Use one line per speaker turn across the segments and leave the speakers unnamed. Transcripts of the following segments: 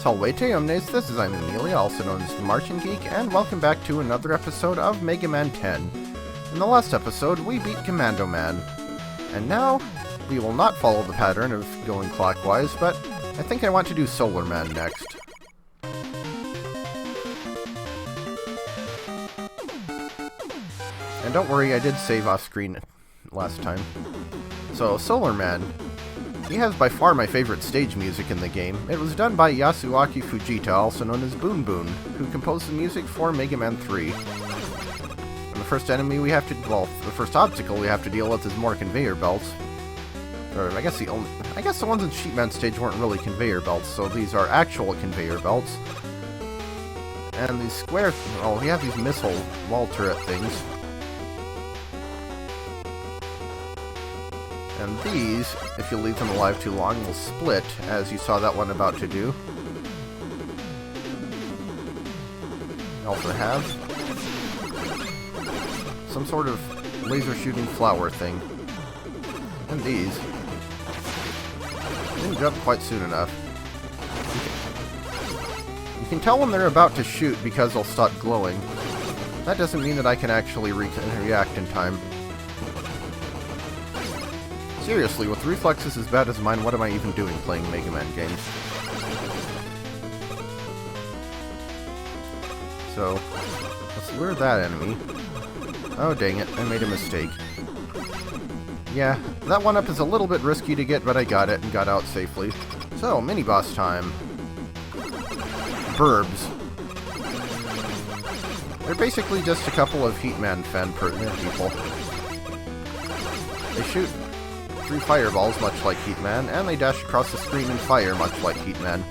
Salvete omnes, this is I'm Amelia, also known as TheMartianGeek, and welcome back to another episode of Mega Man 10. In the last episode, we beat Commando Man, and now we will not follow the pattern of going clockwise, but I think I want to do Solar Man next. And don't worry, I did save off screen last time. So, Solar Man, he has by far my favorite stage music in the game. It was done by Yasuaki Fujita, also known as Boon Boon, who composed the music for Mega Man 3. And the first enemy we have to, well, the first obstacle we have to deal with is more conveyor belts. Or I guess the ones in Sheepman stage weren't really conveyor belts, so these are actual conveyor belts. And these square, well, we have these missile wall turret things. And these, if you leave them alive too long, will split, as you saw that one about to do. We also have some sort of laser shooting flower thing. And these didn't jump quite soon enough. You can tell when they're about to shoot because they'll stop glowing. That doesn't mean that I can actually react in time. Seriously, with reflexes as bad as mine, what am I even doing playing Mega Man games? So, let's lure that enemy. Oh dang it, I made a mistake. Yeah, that one-up is a little bit risky to get, but I got it and got out safely. So, mini-boss time. Burbs. They're basically just a couple of Heatman fan people. They shoot 3 fireballs, much like Heatman, and they dash across the screen and fire, much like Heatman.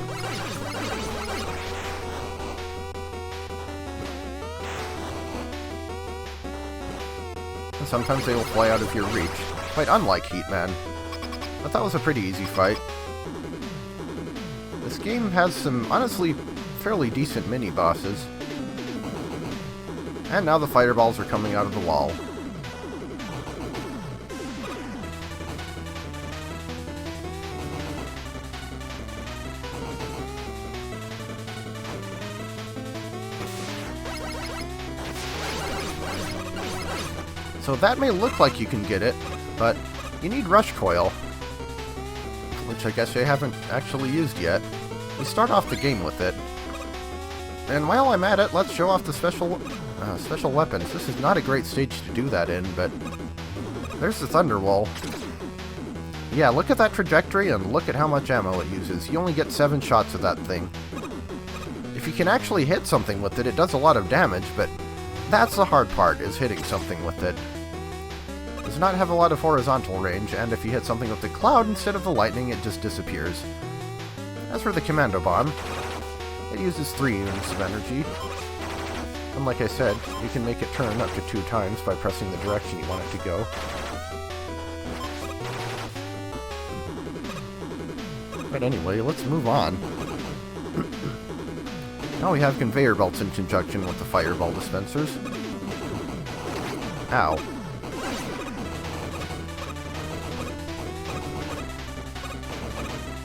And sometimes they will fly out of your reach, quite unlike Heatman. But that was a pretty easy fight. This game has some, honestly, fairly decent mini-bosses. And now the fireballs are coming out of the wall. So that may look like you can get it, but you need Rush Coil, which I guess I haven't actually used yet. We start off the game with it. And while I'm at it, let's show off the special weapons. This is not a great stage to do that in, but there's the Thunderwall. Yeah, look at that trajectory and look at how much ammo it uses. You only get 7 shots of that thing. If you can actually hit something with it, it does a lot of damage, but that's the hard part, is hitting something with it. It does not have a lot of horizontal range, and if you hit something with the cloud instead of the lightning, it just disappears. As for the Commando Bomb, it uses 3 units of energy. And like I said, you can make it turn up to 2 times by pressing the direction you want it to go. But anyway, let's move on. Now we have conveyor belts in conjunction with the fireball dispensers. Ow.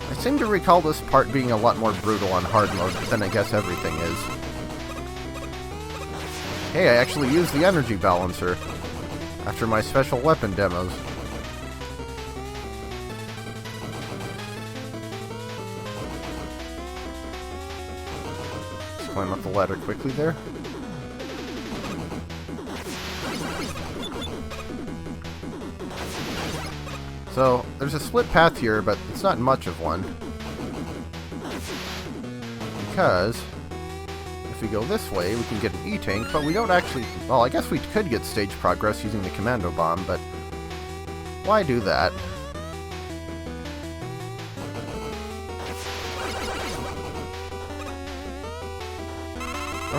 I seem to recall this part being a lot more brutal on hard mode than I guess everything is. Hey, I actually used the energy balancer after my special weapon demos. Climb up the ladder quickly there. So, there's a split path here, but it's not much of one. Because if we go this way, we can get an E-Tank, but we don't actually... Well, I guess we could get stage progress using the Commando Bomb, but why do that?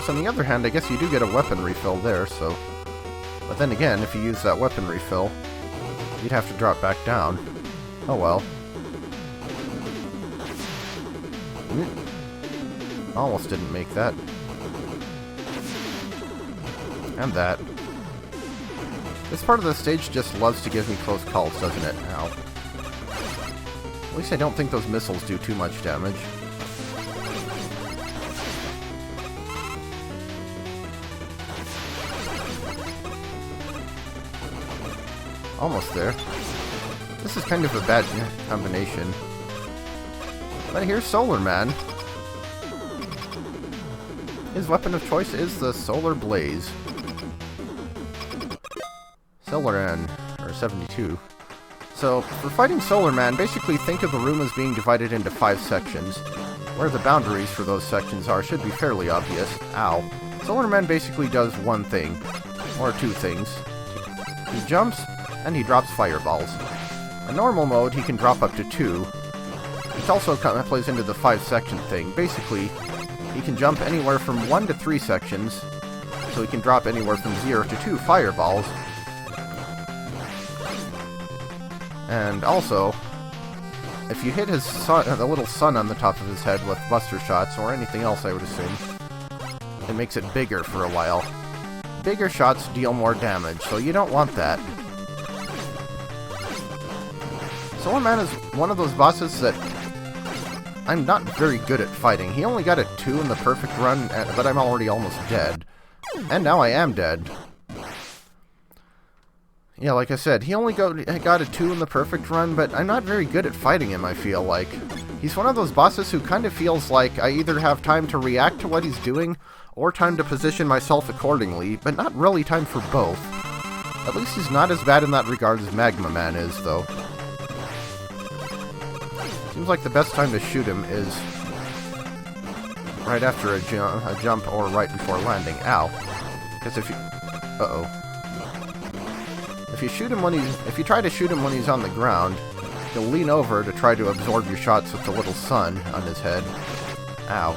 On the other hand, I guess you do get a weapon refill there, so... But then again, if you use that weapon refill, you'd have to drop back down. Oh well. Almost didn't make that. And that. This part of the stage just loves to give me close calls, doesn't it? Ow. At least I don't think those missiles do too much damage. Almost there. This is kind of a bad combination. But here's Solar Man. His weapon of choice is the Solar Blaze. Solar Man, or 72. So, for fighting Solar Man, basically think of the room as being divided into 5 sections. Where the boundaries for those sections are should be fairly obvious. Ow. Solar Man basically does one thing. Or 2 things. He jumps, and he drops fireballs. In normal mode, he can drop up to 2. Which also kind of plays into the 5-section thing. Basically, he can jump anywhere from 1 to 3 sections, so he can drop anywhere from 0 to 2 fireballs. And also, if you hit his sun, the little sun on the top of his head with buster shots, or anything else I would assume, it makes it bigger for a while. Bigger shots deal more damage, so you don't want that. Solar Man is one of those bosses that I'm not very good at fighting. He only got a 2 in the perfect run, but I'm already almost dead. And now I am dead. Yeah, like I said, he only got a 2 in the perfect run, but I'm not very good at fighting him, I feel like. He's one of those bosses who kind of feels like I either have time to react to what he's doing, or time to position myself accordingly, but not really time for both. At least he's not as bad in that regard as Magma Man is, though. Seems like the best time to shoot him is right after a jump or right before landing. Ow. Because if you... Uh-oh. If you shoot him if you try to shoot him when he's on the ground, he'll lean over to try to absorb your shots with the little sun on his head. Ow.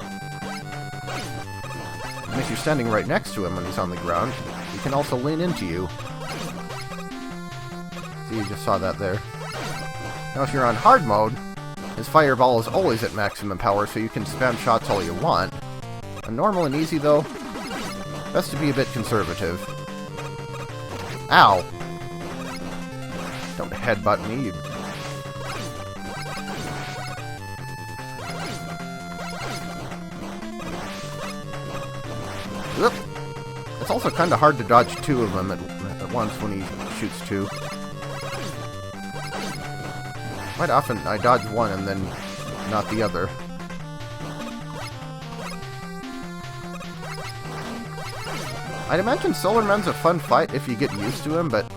And if you're standing right next to him when he's on the ground, he can also lean into you. See, you just saw that there. Now if you're on hard mode, his fireball is always at maximum power, so you can spam shots all you want. On normal and easy, though, best to be a bit conservative. Ow! Don't headbutt me, you... Whoop. It's also kind of hard to dodge 2 of them at once when he shoots 2. Quite often I dodge one and then not the other. I'd imagine Solar Man's a fun fight if you get used to him, but...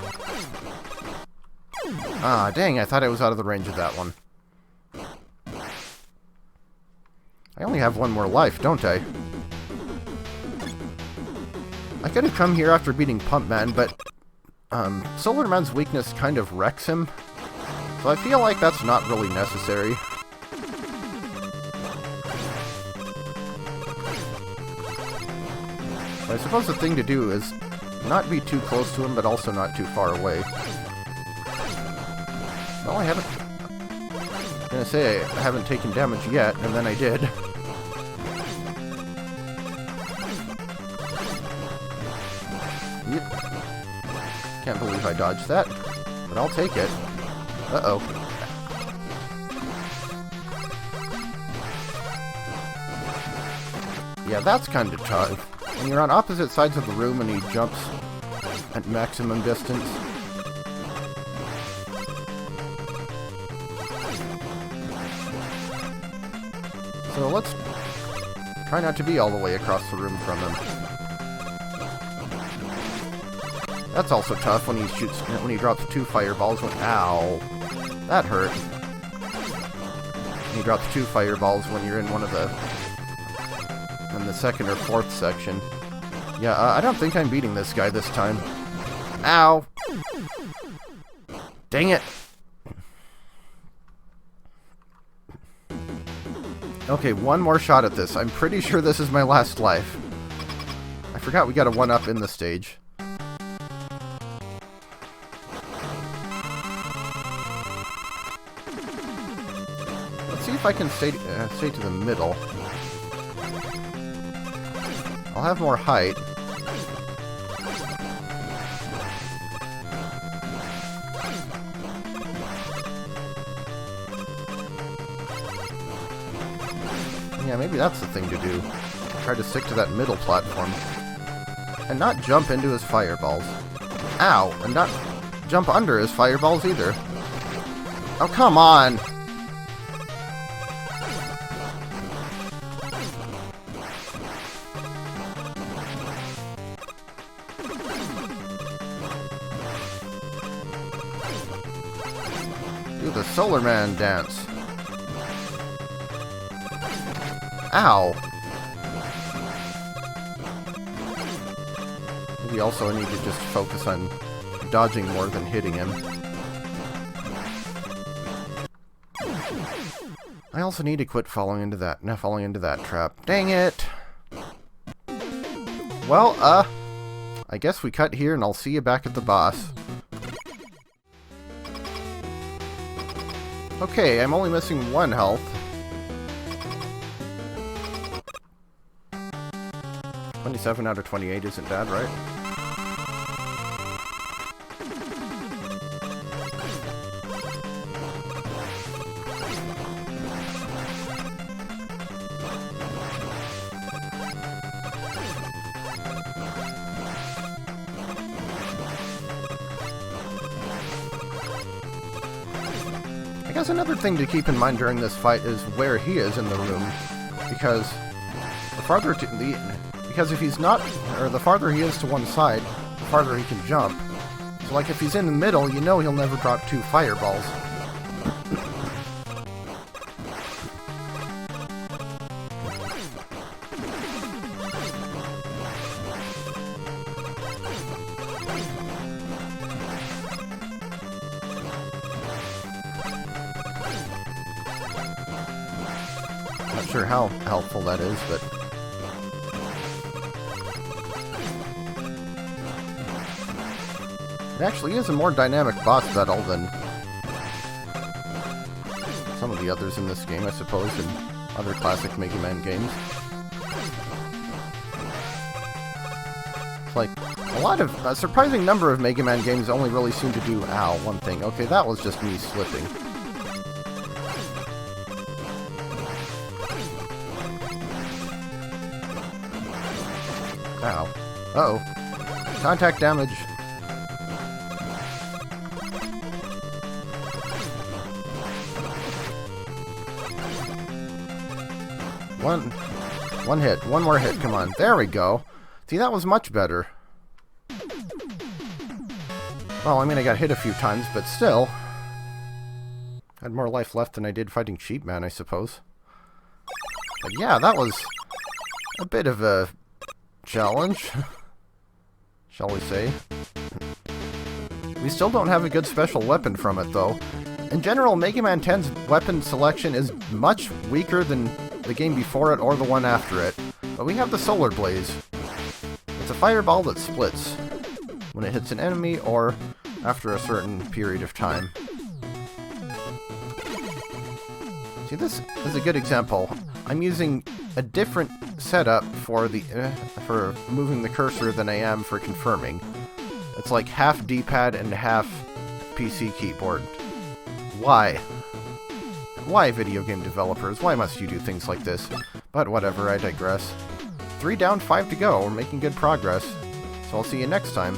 Ah, dang, I thought I was out of the range of that one. I only have one more life, don't I? I could have come here after beating Pump Man, but... Solar Man's weakness kind of wrecks him. So I feel like that's not really necessary. I suppose the thing to do is not be too close to him, but also not too far away. Well, I haven't... I'm gonna say I haven't taken damage yet, and then I did. Yep. Can't believe I dodged that, but I'll take it. Uh-oh. Yeah, that's kind of tough. When you're on opposite sides of the room and he jumps at maximum distance. So let's try not to be all the way across the room from him. That's also tough when he drops 2 fireballs. Ow. That hurt. He drops 2 fireballs when you're in one of the... in the 2nd or 4th section. Yeah, I don't think I'm beating this guy this time. Ow! Dang it! Okay, one more shot at this. I'm pretty sure this is my last life. I forgot we got a 1-up in the stage. Let's see if I can stay to the middle. I'll have more height. Yeah, maybe that's the thing to do. Try to stick to that middle platform. And not jump into his fireballs. Ow! And not jump under his fireballs either. Oh, come on! Do the Solar Man dance. Ow! Maybe also I need to just focus on dodging more than hitting him. I also need to quit falling into that trap. Dang it! Well, I guess we cut here and I'll see you back at the boss. Okay, I'm only missing 1 health. 27 out of 28 isn't bad, right? I guess another thing to keep in mind during this fight is where he is in the room, because if he's not, or the farther he is to one side, the farther he can jump. So like if he's in the middle, you know he'll never drop 2 fireballs. Not sure how helpful that is, but it actually is a more dynamic boss battle than some of the others in this game, I suppose, in other classic Mega Man games. It's like, a surprising number of Mega Man games only really seem to do, one thing. Okay, that was just me slipping. Ow. Uh-oh. Contact damage. One hit. One more hit. Come on. There we go. See, that was much better. Well, I mean, I got hit a few times, but still. I had more life left than I did fighting Sheep Man, I suppose. But yeah, that was a bit of a challenge, shall we say. We still don't have a good special weapon from it, though. In general, Mega Man 10's weapon selection is much weaker than the game before it or the one after it. But we have the Solar Blaze. It's a fireball that splits when it hits an enemy or after a certain period of time. See, this is a good example. I'm using a different setup for moving the cursor than I am for confirming. It's like half D-pad and half PC keyboard. Why? Why, video game developers? Why must you do things like this? But whatever, I digress. 3 down, 5 to go. We're making good progress. So I'll see you next time.